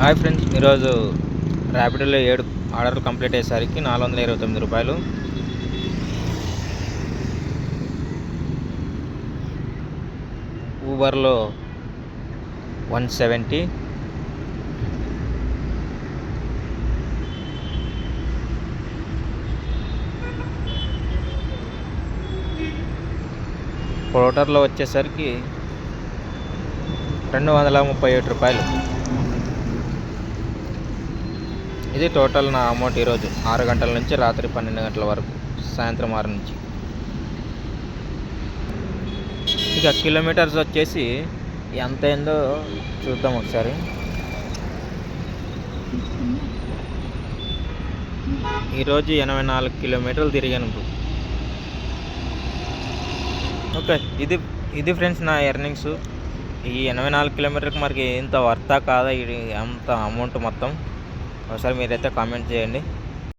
Hi friends, ఈరోజు ర్యాపిడోలో 7 ఆర్డర్లు complete అయ్యేసరికి ₹429. ఊబర్లో 170, ఫ్లోటర్లో వచ్చేసరికి ₹237. ఇది టోటల్ నా అమౌంట్ ఈరోజు 6 గంటల నుంచి రాత్రి 12 గంటల వరకు, సాయంత్రం 6 నుంచి. ఇక కిలోమీటర్స్ వచ్చేసి ఎంత అయిందో చూద్దాం ఒకసారి. ఈరోజు 84 కిలోమీటర్లు తిరిగాను. ఓకే, ఇది ఫ్రెండ్స్ నా ఎర్నింగ్స్. ఈ 84 కిలోమీటర్కి మరి ఇంత వర్తా కాదా ఇది అంత అమౌంట్ మొత్తం? ఒకసారి మీరైతే కామెంట్ చేయండి.